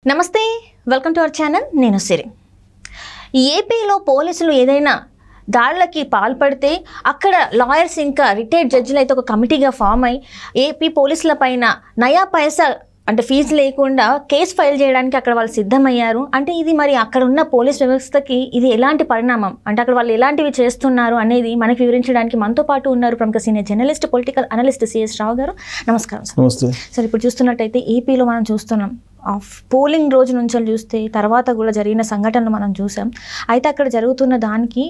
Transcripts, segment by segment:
నమస్తే, welcome to our channel. నేను సిరి. ఏపీలో పోలీసులు ఏదైనా దాడులకి పాల్పడితే అక్కడ లాయర్స్ ఇంకా రిటైర్డ్ జడ్జిలు అయితే ఒక కమిటీగా ఫామ్ అయ్యి ఏపీ పోలీసుల పైన నయా పైసా అంటే ఫీజు లేకుండా కేసు ఫైల్ చేయడానికి అక్కడ వాళ్ళు సిద్ధమయ్యారు. అంటే ఇది మరి అక్కడ ఉన్న పోలీస్ వ్యవస్థకి ఇది ఎలాంటి పరిణామం, అంటే అక్కడ వాళ్ళు ఎలాంటివి చేస్తున్నారు అనేది మనకి వివరించడానికి మనతో పాటు ఉన్నారు ప్రముఖ senior journalist, political analyst CS Rao garu. నమస్కారం సార్. నమస్తే సార్. ఇప్పుడు చూస్తున్నట్టయితే ఏపీలో మనం చూస్తున్నాం, పోలింగ్ రోజు నుంచి చూస్తే తర్వాత కూడా జరిగిన సంఘటనలు మనం చూసాం. అయితే అక్కడ జరుగుతున్న దానికి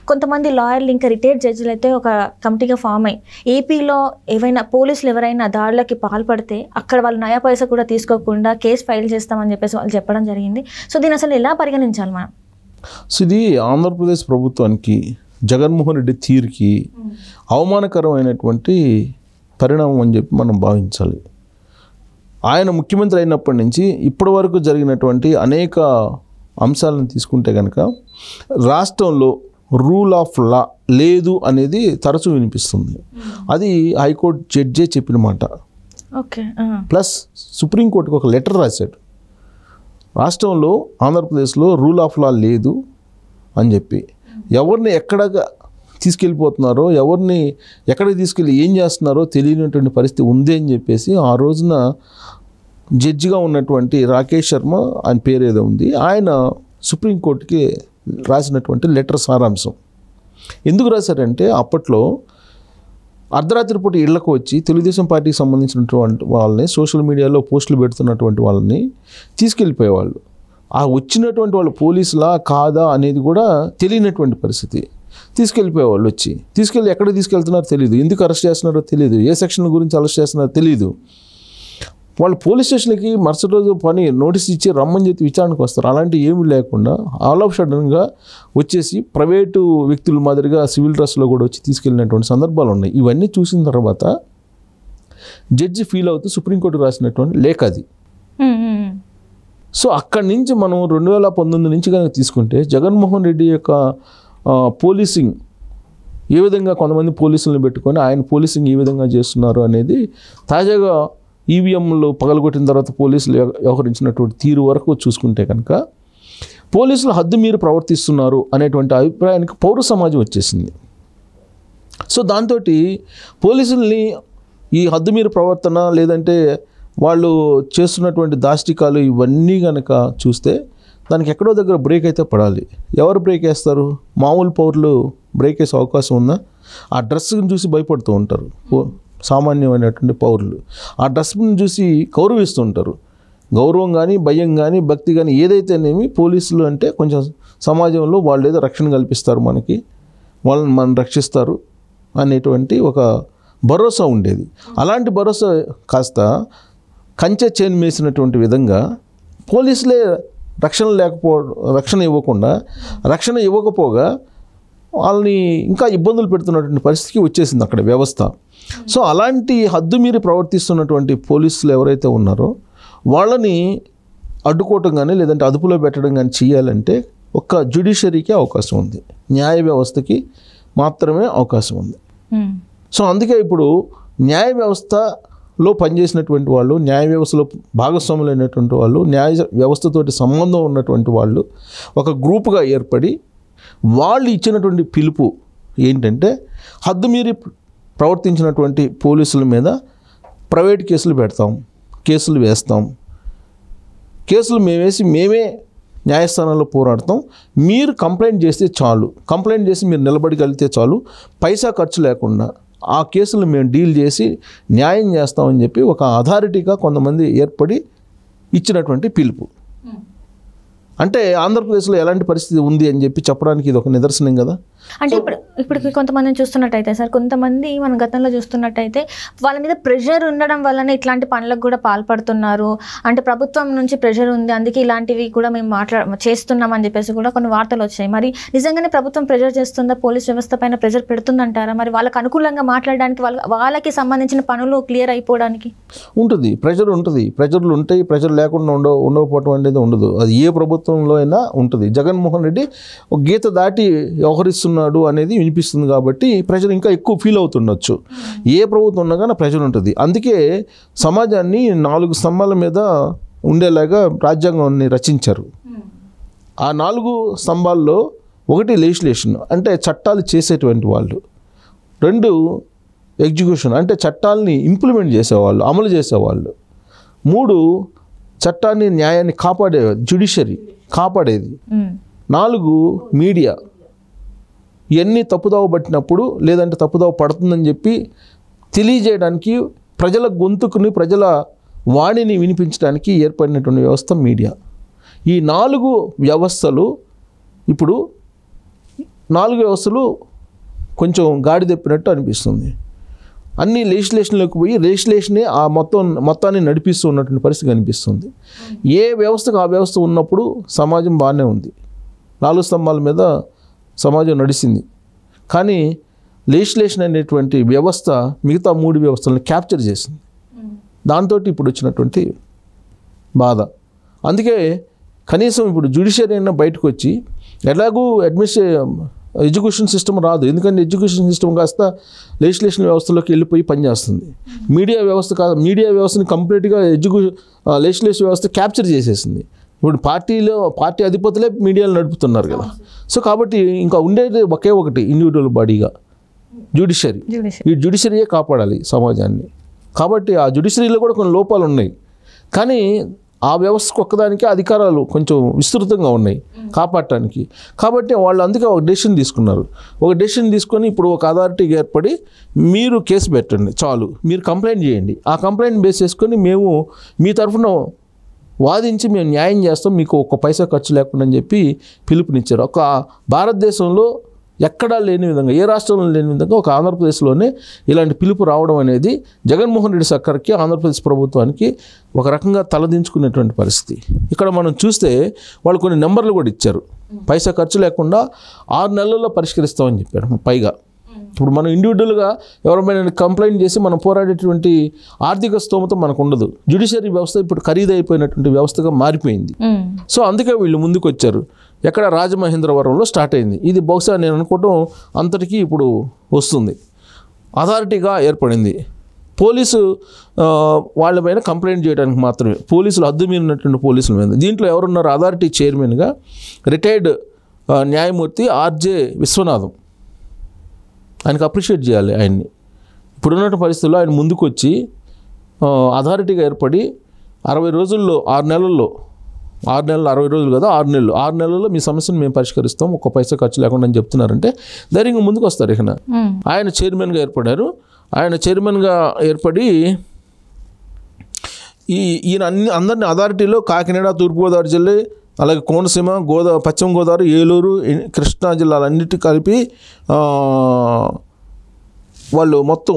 కొంతమంది లాయర్లు ఇంకా రిటైర్డ్ జడ్జిలు అయితే ఒక కమిటీగా ఫామ్ అయ్యి ఏపీలో ఏవైనా పోలీసులు ఎవరైనా దాడులకి పాల్పడితే అక్కడ వాళ్ళు నయా పైసా కూడా తీసుకోకుండా కేసు ఫైల్ చేస్తామని చెప్పేసి వాళ్ళు చెప్పడం జరిగింది. సో దీన్ని అసలు ఎలా పరిగణించాలి మనం? సో ఇది ఆంధ్రప్రదేశ్ ప్రభుత్వానికి జగన్మోహన్ రెడ్డి తీరుకి అవమానకరమైనటువంటి పరిణామం అని చెప్పి మనం భావించాలి. ఆయన ముఖ్యమంత్రి అయినప్పటి నుంచి ఇప్పటి వరకు జరిగినటువంటి అనేక అంశాలను తీసుకుంటే కనుక రాష్ట్రంలో రూల్ ఆఫ్ లా లేదు అనేది తరచూ వినిపిస్తుంది. అది హైకోర్టు జడ్జే చెప్పిన మాట. ఓకే. ప్లస్ సుప్రీంకోర్టుకు ఒక లెటర్ రాశాడు, రాష్ట్రంలో ఆంధ్రప్రదేశ్లో రూల్ ఆఫ్ లా లేదు అని చెప్పి. ఎవరిని ఎక్కడ తీసుకెళ్ళిపోతున్నారో, ఎవరిని ఎక్కడికి తీసుకెళ్ళి ఏం చేస్తున్నారో తెలియనటువంటి పరిస్థితి ఉంది అని చెప్పేసి ఆ రోజున జడ్జిగా ఉన్నటువంటి రాకేష్ శర్మ, ఆయన పేరు ఏదో ఉంది, ఆయన సుప్రీంకోర్టుకి రాసినటువంటి లెటర్ సారాంశం. ఎందుకు రాశారంటే అప్పట్లో అర్ధరాత్రి పూట ఇళ్లకు వచ్చి తెలుగుదేశం పార్టీకి సంబంధించినటువంటి వాళ్ళని సోషల్ మీడియాలో పోస్టులు పెడుతున్నటువంటి వాళ్ళని తీసుకెళ్ళిపోయేవాళ్ళు. ఆ వచ్చినటువంటి వాళ్ళు పోలీసులా కాదా అనేది కూడా తెలియనటువంటి పరిస్థితి. తీసుకెళ్ళిపోయేవాళ్ళు వచ్చి తీసుకెళ్ళి ఎక్కడికి తీసుకెళ్తున్నారో తెలియదు, ఎందుకు అరెస్ట్ చేస్తున్నారో తెలియదు, ఏ సెక్షన్ గురించి అరెస్ట్ చేస్తున్నారో తెలియదు. వాళ్ళు పోలీస్ స్టేషన్కి మరుసటి రోజు పని నోటీస్ ఇచ్చి రమ్మని చెప్పి విచారణకు వస్తారు. అలాంటి ఏమీ లేకుండా ఆల్ ఆఫ్ సడన్గా వచ్చేసి ప్రైవేటు వ్యక్తుల మాదిరిగా సివిల్ డ్రెస్లో కూడా వచ్చి తీసుకెళ్ళినటువంటి సందర్భాలు ఉన్నాయి. ఇవన్నీ చూసిన తర్వాత జడ్జి ఫీల్ అవుతూ సుప్రీంకోర్టు రాసినటువంటి లేఖ అది. సో అక్కడి నుంచి మనం 2019 నుంచి కనుక తీసుకుంటే జగన్మోహన్ రెడ్డి యొక్క పోలీసింగ్ ఏ విధంగా కొంతమంది పోలీసులను పెట్టుకొని ఆయన పోలీసింగ్ ఏ విధంగా చేస్తున్నారు అనేది తాజాగా ఈవీఎంలు పగలగొట్టిన తర్వాత పోలీసులు వ్యవహరించినటువంటి తీరు వరకు చూసుకుంటే కనుక పోలీసులు హద్దు మీరు ప్రవర్తిస్తున్నారు అనేటువంటి అభిప్రాయానికి పౌర సమాజం వచ్చేసింది. సో దాంతో పోలీసుల్ని ఈ హద్దు మీరు ప్రవర్తన లేదంటే వాళ్ళు చేస్తున్నటువంటి దాష్టికాలు ఇవన్నీ కనుక చూస్తే దానికి ఎక్కడో దగ్గర బ్రేక్ అయితే పడాలి. ఎవరు బ్రేక్ వేస్తారు? మామూలు పౌరులు బ్రేక్ వేసే అవకాశం ఉందా? ఆ డ్రెస్ని చూసి భయపడుతూ ఉంటారు సామాన్యమైనటువంటి పౌరులు. ఆ డ్రెస్ని చూసి గౌరవిస్తూ ఉంటారు. గౌరవం కానీ భయం కానీ భక్తి కానీ ఏదైతేనేమి పోలీసులు అంటే కొంచెం సమాజంలో వాళ్ళు ఏదో రక్షణ కల్పిస్తారు, మనకి వాళ్ళని మనం రక్షిస్తారు అనేటువంటి ఒక భరోసా ఉండేది. అలాంటి భరోసా కాస్త కంచె చేను మేసినటువంటి విధంగా పోలీసులే రక్షణ ఇవ్వకపోగా వాళ్ళని ఇంకా ఇబ్బందులు పెడుతున్నటువంటి పరిస్థితికి వచ్చేసింది అక్కడ వ్యవస్థ. సో అలాంటి హద్దు మీరు ప్రవర్తిస్తున్నటువంటి పోలీసులు ఎవరైతే ఉన్నారో వాళ్ళని అడ్డుకోవటం కానీ లేదంటే అదుపులో పెట్టడం కానీ చేయాలంటే ఒక్క జ్యుడిషియరీకే అవకాశం ఉంది, న్యాయ వ్యవస్థకి మాత్రమే అవకాశం ఉంది. సో అందుకే ఇప్పుడు న్యాయ వ్యవస్థలో పనిచేసినటువంటి వాళ్ళు, న్యాయ వ్యవస్థలో భాగస్వాములైనటువంటి వాళ్ళు, న్యాయ వ్యవస్థతోటి సంబంధం ఉన్నటువంటి వాళ్ళు ఒక గ్రూపుగా ఏర్పడి వాళ్ళు ఇచ్చినటువంటి పిలుపు ఏంటంటే హద్దు మీరి ప్రవర్తించినటువంటి పోలీసుల మీద ప్రైవేట్ కేసులు పెడతాం, కేసులు వేస్తాం, కేసులు మేమే న్యాయస్థానంలో పోరాడతాం, మీరు కంప్లైంట్ చేస్తే చాలు, కంప్లైంట్ చేసి మీరు నిలబడగలిగితే చాలు, పైసా ఖర్చు లేకుండా ఆ కేసులు మేము డీల్ చేసి న్యాయం చేస్తామని చెప్పి ఒక అథారిటీగా కొంతమంది ఏర్పడి ఇచ్చినటువంటి పిలుపు. అంటే ఆంధ్రప్రదేశ్లో ఎలాంటి పరిస్థితి ఉంది అని చెప్పి చెప్పడానికి ఇది ఒక నిదర్శనం కదా. అంటే ఇప్పుడు కొంతమందిని చూస్తున్నట్టయితే సార్, కొంతమంది మన గతంలో చూస్తున్నట్టయితే వాళ్ళ మీద ప్రెషర్ ఉండడం వల్లనే ఇట్లాంటి పనులకు కూడా పాల్పడుతున్నారు. అంటే ప్రభుత్వం నుంచి ప్రెషర్ ఉంది, అందుకే ఇలాంటివి కూడా మేము చేస్తున్నాం అని చెప్పేసి కూడా కొన్ని వార్తలు వచ్చాయి. మరి నిజంగానే ప్రభుత్వం ప్రెషర్ చేస్తుందా, పోలీస్ వ్యవస్థ పైన ప్రెషర్ పెడుతుందంటారా? మరి వాళ్ళకి అనుకూలంగా మాట్లాడడానికి వాళ్ళకి సంబంధించిన పనులు క్లియర్ అయిపోవడానికి ఉంటుంది, ప్రెషర్ ఉంటుంది. ప్రెషర్లు ఉంటాయి, ప్రెషర్ లేకుండా ఉండకపోవడం అనేది ఉండదు. అది ఏ ప్రభుత్వంలో అయినా ఉంటుంది. జగన్మోహన్ రెడ్డి ఒక గీత దాటి వ్యవహరిస్తున్నారు అనేది వినిపిస్తుంది కాబట్టి ప్రెషర్ ఇంకా ఎక్కువ ఫీల్ అవుతుండొచ్చు. ఏ ప్రభుత్వం ఉన్నా కానీ ప్రెషర్ ఉంటుంది. అందుకే సమాజాన్ని 4 స్తంభాల మీద ఉండేలాగా రాజ్యాంగాన్ని రచించారు. ఆ 4 స్తంభాల్లో ఒకటి లెజిస్లేషన్ అంటే చట్టాలు చేసేటువంటి వాళ్ళు, 2 ఎగ్జిక్యూషన్ అంటే చట్టాలని ఇంప్లిమెంట్ చేసేవాళ్ళు, అమలు చేసేవాళ్ళు, 3 చట్టాన్ని న్యాయాన్ని కాపాడేది జ్యుడిషియరీ కాపాడేది, 4 మీడియా ఇవన్నీ తప్పుదోవ పట్టినప్పుడు లేదంటే తప్పుదోవ పడుతుందని చెప్పి తెలియజేయడానికి ప్రజల గొంతుకుని ప్రజల వాణిని వినిపించడానికి ఏర్పడినటువంటి వ్యవస్థ మీడియా. ఈ 4 వ్యవస్థలు ఇప్పుడు 4 వ్యవస్థలు కొంచెం గాడి తెప్పినట్టు అనిపిస్తుంది. అన్ని లెజిస్లేషన్లోకి పోయి లెజిస్లేషనే ఆ మొత్తాన్ని నడిపిస్తూ ఉన్నటువంటి పరిస్థితి కనిపిస్తుంది. ఏ వ్యవస్థకు ఆ వ్యవస్థ ఉన్నప్పుడు సమాజం బాగానే ఉంది, 4 స్తంభాల మీద సమాజం నడిచింది. కానీ లెజిస్లేషన్ అనేటువంటి వ్యవస్థ మిగతా 3 వ్యవస్థలను క్యాప్చర్ చేసింది. దాంతో ఇప్పుడు వచ్చినటువంటి బాధ. అందుకే కనీసం ఇప్పుడు జ్యుడిషియరీ అయినా బయటకు వచ్చి ఎలాగూ ఎడ్యుకేషన్ సిస్టమ్ రాదు, ఎందుకంటే ఎడ్యుకేషన్ సిస్టమ్ కాస్త లెజిస్లేషన్ వ్యవస్థలోకి వెళ్ళిపోయి పనిచేస్తుంది. మీడియా వ్యవస్థని కంప్లీట్గా లెజిస్లేషన్ వ్యవస్థ క్యాప్చర్ చేసేసింది. ఇప్పుడు పార్టీ అధిపతులే మీడియాలు నడుపుతున్నారు కదా. సో కాబట్టి ఇంకా ఉండేది ఒకే ఒకటి ఇండివిజువల్ బాడీగా జ్యుడిషియరీ. ఈ జ్యుడిషియరీయే కాపాడాలి సమాజాన్ని. కాబట్టి ఆ జ్యుడిషియరీలో కూడా కొన్ని లోపాలు ఉన్నాయి, కానీ ఆ వ్యవస్థకు ఒక్కదానికే అధికారాలు కొంచెం విస్తృతంగా ఉన్నాయి కాపాడటానికి. కాబట్టి వాళ్ళు అందుకే ఒక డెసిషన్ తీసుకున్నారు. ఒక డెసిషన్ తీసుకొని ఇప్పుడు ఒక అథారిటీగా ఏర్పడి మీరు కేసు పెట్టండి చాలు, మీరు కంప్లైంట్ చేయండి, ఆ కంప్లైంట్ బేస్ చేసుకొని మేము మీ తరఫున వాదించి మేము న్యాయం చేస్తాం, మీకు 1 పైసా ఖర్చు లేకుండా అని చెప్పి పిలుపునిచ్చారు. ఒక భారతదేశంలో ఎక్కడా లేని విధంగా, ఏ రాష్ట్రంలో లేని విధంగా ఒక ఆంధ్రప్రదేశ్లోనే ఇలాంటి పిలుపు రావడం అనేది జగన్మోహన్ రెడ్డి సర్కార్కి ఆంధ్రప్రదేశ్ ప్రభుత్వానికి ఒక రకంగా తలదించుకునేటువంటి పరిస్థితి. ఇక్కడ మనం చూస్తే వాళ్ళు కొన్ని నెంబర్లు కూడా ఇచ్చారు, పైసా ఖర్చు లేకుండా 6 నెలల్లో పరిష్కరిస్తామని చెప్పారు. పైగా ఇప్పుడు మనం ఇండివిజువల్గా ఎవరైనా కంప్లైంట్ చేసి మనం పోరాడేటువంటి ఆర్థిక స్తోమత మనకు ఉండదు. జ్యుడిషియరీ వ్యవస్థ ఇప్పుడు ఖరీదైపోయినటువంటి వ్యవస్థగా మారిపోయింది. సో అందుకే వీళ్ళు ముందుకు వచ్చారు. ఎక్కడ రాజమహేంద్రవరంలో స్టార్ట్ అయింది ఇది. బహుశా నేను అనుకోవటం అంతటికీ ఇప్పుడు వస్తుంది. అథారిటీగా ఏర్పడింది. పోలీసు వాళ్ళ పైన కంప్లైంట్ చేయడానికి మాత్రమే, పోలీసులు హద్దు మీరినటువంటి పోలీసుల మీద. దీంట్లో ఎవరున్నారు? అథారిటీ చైర్మన్గా రిటైర్డ్ న్యాయమూర్తి ఆర్జే విశ్వనాథం. ఆయనకు అప్రిషియేట్ చేయాలి ఆయన్ని. ఇప్పుడున్న పరిస్థితుల్లో ఆయన ముందుకు వచ్చి అథారిటీగా ఏర్పడి 60 రోజుల్లో 6 నెలల్లో 6 నెలలు 60 రోజులు కదా 6 నెలల్లో మీ సమస్యను మేము పరిష్కరిస్తాం, 1 పైసా ఖర్చు లేకుండా అని చెప్తున్నారంటే ధైర్యంగా ముందుకు వస్తారు. ఇక ఆయన చైర్మన్గా ఏర్పడారు. ఆయన చైర్మన్గా ఏర్పడి ఈయన అందరినీ అథారిటీలో కాకినాడ, తూర్పుగోదావరి జిల్లా, అలాగే కోనసీమ, పశ్చిమ గోదావరి, ఏలూరు, కృష్ణా జిల్లాలన్నిటి కలిపి వాళ్ళు మొత్తం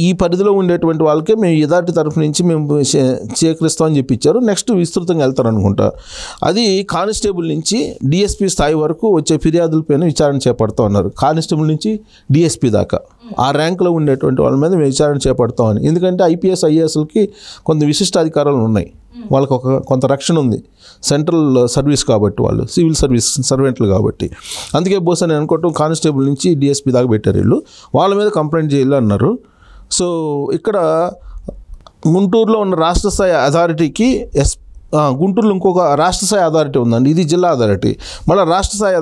ఈ పరిధిలో ఉండేటువంటి వాళ్ళకే మేము అథారిటీ తరఫు నుంచి మేము సేకరిస్తామని చెప్పి ఇచ్చారు. నెక్స్ట్ విస్తృతంగా వెళ్తారనుకుంటా. అది కానిస్టేబుల్ నుంచి డిఎస్పీ స్థాయి వరకు వచ్చే ఫిర్యాదులపైన విచారణ చేపడతా ఉన్నారు. కానిస్టేబుల్ నుంచి డిఎస్పీ దాకా ఆ ర్యాంకులో ఉండేటువంటి వాళ్ళ మీద మేము విచారణ చేపడతామని. ఎందుకంటే ఐపీఎస్ ఐఏఎస్లకి కొంత విశిష్ట అధికారాలు ఉన్నాయి, వాళ్ళకి కొంత రక్షణ ఉంది. సెంట్రల్ సర్వీస్ కాబట్టి వాళ్ళు సివిల్ సర్వీస్ సర్వెంట్లు కాబట్టి. అందుకే బహుశా నేను అనుకోవటం కానిస్టేబుల్ నుంచి డిఎస్పీ దాకా పెట్టారు వీళ్ళు. వాళ్ళ మీద కంప్లైంట్ చేయాలి అన్నారు. సో ఇక్కడ గుంటూరులో ఉన్న రాష్ట్ర స్థాయి అథారిటీకి గుంటూరులో ఇంకొక రాష్ట్ర స్థాయి అథారిటీ ఉందండి, ఇది జిల్లా అథారిటీ. మళ్ళీ రాష్ట్ర స్థాయి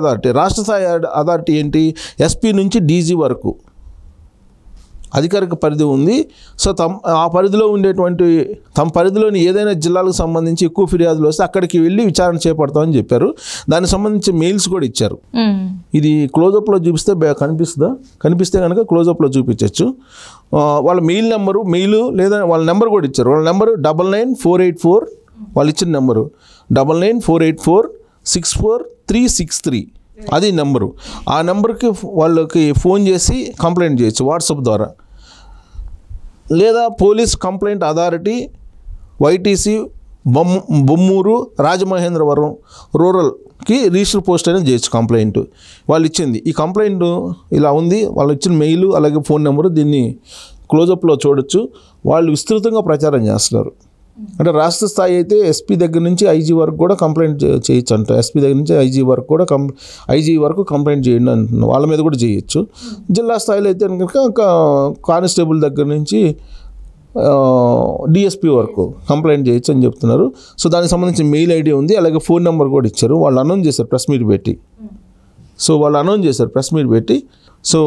అథారిటీ ఏంటి? ఎస్పీ నుంచి డీజీ వరకు అధికారిక పరిధి ఉంది. సో ఆ పరిధిలో ఉండేటువంటి తమ పరిధిలోని ఏదైనా జిల్లాలకు సంబంధించి ఎక్కువ ఫిర్యాదులు వస్తే అక్కడికి వెళ్ళి విచారణ చేపడతామని చెప్పారు. దానికి సంబంధించి మెయిల్స్ కూడా ఇచ్చారు. ఇది క్లోజప్లో చూపిస్తే కనిపిస్తుందా? కనిపిస్తే కనుక క్లోజప్లో చూపించవచ్చు. వాళ్ళ మెయిల్ లేదా వాళ్ళ నెంబర్ కూడా ఇచ్చారు. వాళ్ళ నెంబరు 99484, వాళ్ళు ఇచ్చిన నెంబరు 99484643363, అది నెంబరు. ఆ నెంబర్కి వాళ్ళకి ఫోన్ చేసి కంప్లైంట్ చేయొచ్చు వాట్సాప్ ద్వారా. లేదా police complaint authority YTC Bommuru Rajamahendravaram రూరల్కి రిజిస్టర్ పోస్ట్ అయినా చేయొచ్చు కంప్లైంట్. వాళ్ళు ఇచ్చింది ఈ కంప్లైంట్ ఇలా ఉంది, వాళ్ళు ఇచ్చిన మెయిల్ అలాగే ఫోన్ నెంబరు దీన్ని క్లోజప్లో చూడొచ్చు. వాళ్ళు విస్తృతంగా ప్రచారం చేస్తున్నారు. అంటే రాష్ట్ర స్థాయి అయితే ఎస్పీ దగ్గర నుంచి ఐజీ వరకు కూడా కంప్లైంట్ చేయొచ్చు అంట. ఎస్పీ దగ్గర నుంచి ఐజీ వరకు కూడా ఐజీ వరకు కంప్లైంట్ చేయండి అంటున్నారు. వాళ్ళ మీద కూడా చేయొచ్చు. జిల్లా స్థాయిలో అయితే కనుక కానిస్టేబుల్ దగ్గర నుంచి డిఎస్పీ వరకు కంప్లైంట్ చేయొచ్చు అని చెప్తున్నారు. సో దానికి సంబంధించిన మెయిల్ ఐడి ఉంది, అలాగే ఫోన్ నెంబర్ కూడా ఇచ్చారు. వాళ్ళు అనౌన్స్ చేశారు ప్రెస్ మీట్ పెట్టి. సో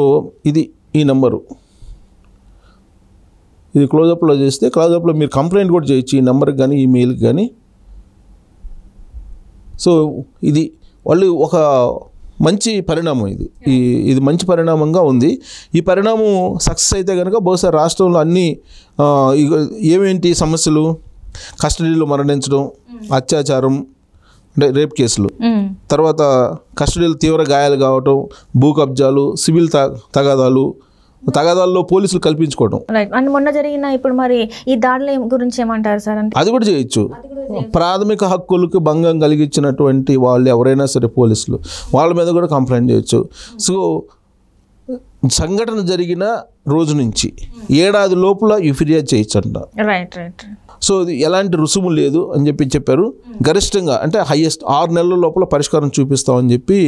ఇది ఈ నెంబరు, ఇది క్లోజప్లో చేస్తే క్లోజప్లో మీరు కంప్లైంట్ కూడా చేయొచ్చు ఈ నెంబర్కి కానీ ఈ మెయిల్కి కానీ. సో ఇది వాళ్ళు ఒక మంచి పరిణామం, ఇది మంచి పరిణామంగా ఉంది. ఈ పరిణామం సక్సెస్ అయితే కనుక బహుశా రాష్ట్రంలో అన్ని ఏమేంటి సమస్యలు, కస్టడీలో మరణించడం, అత్యాచారం అంటే రేప్ కేసులు, తర్వాత కస్టడీలో తీవ్ర గాయాలు కావటం, భూ కబ్జాలు, సివిల్ తగాదాల్లో పోలీసులు కల్పించుకోవడం. అండ్ మొన్న జరిగిన ఇప్పుడు మరి ఈ దాడుల గురించి ఏమంటారు సార్? అంటే అది కూడా చేయొచ్చు. ప్రాథమిక హక్కులకు భంగం కలిగించినటువంటి వాళ్ళు ఎవరైనా సరే పోలీసులు వాళ్ళ మీద కూడా కంప్లైంట్ చేయొచ్చు. సో సంఘటన జరిగిన రోజు నుంచి ఏడాది లోపల ఈ ఫిర్యాదు చేయొచ్చంట. సో ఇది ఎలాంటి రుసుము లేదు అని చెప్పారు. గరిష్టంగా అంటే హైయెస్ట్ 6 నెలల లోపల పరిష్కారం చూపిస్తామని చెప్పి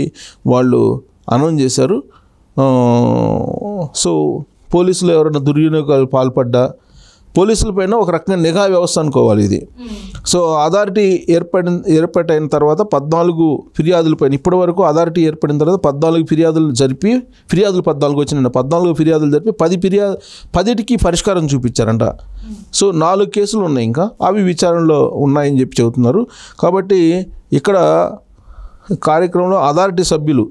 వాళ్ళు అనౌన్స్ చేశారు. సో పోలీసులు ఎవరైనా దుర్వినియోగాలు పాల్పడ్డా పోలీసులపైన ఒక రకంగా నిఘా వ్యవస్థ అనుకోవాలి ఇది. సో అథారిటీ ఏర్పాటైన తర్వాత 14 ఫిర్యాదులపైన ఇప్పటి వరకు అథారిటీ ఏర్పడిన తర్వాత 14 ఫిర్యాదులు జరిపి 14 వచ్చినాయి. 14 ఫిర్యాదులు జరిపి 10టికి పరిష్కారం చూపించారంట. సో 4 కేసులు ఉన్నాయి, ఇంకా అవి విచారణలో ఉన్నాయని చెప్పి చెబుతున్నారు. కాబట్టి ఇక్కడ కార్యక్రమంలో అథారిటీ సభ్యులు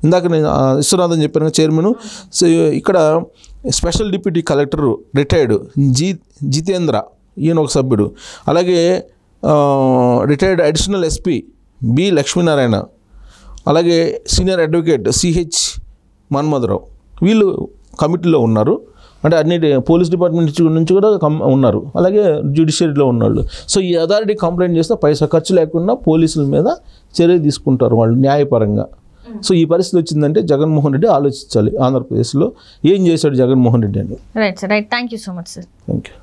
ఇందాక నేను విశ్వనాథన్ చెప్పాను చైర్మన్. సో ఇక్కడ special deputy collector retired Jitendra ఈయన ఒక సభ్యుడు, అలాగే retired additional SP B Lakshminarayana, అలాగే సీనియర్ అడ్వకేట్ సిహెచ్ మన్మధరావు, వీళ్ళు కమిటీలో ఉన్నారు. అంటే అన్ని పోలీస్ డిపార్ట్మెంట్ నుంచి కూడా ఉన్నారు, అలాగే జ్యుడిషియరీలో ఉన్నాళ్ళు. సో ఈ అథారిటీ కంప్లైంట్ చేస్తే పైసా ఖర్చు లేకుండా పోలీసుల మీద చర్య తీసుకుంటారు వాళ్ళు న్యాయపరంగా. సో ఈ పరిస్థితి వచ్చిందంటే జగన్మోహన్ రెడ్డి ఆలోచించాలి ఆంధ్రప్రదేశ్లో ఏం చేశాడు జగన్మోహన్ రెడ్డి అని. Right sir, right. Thank you so much sir. Thank you.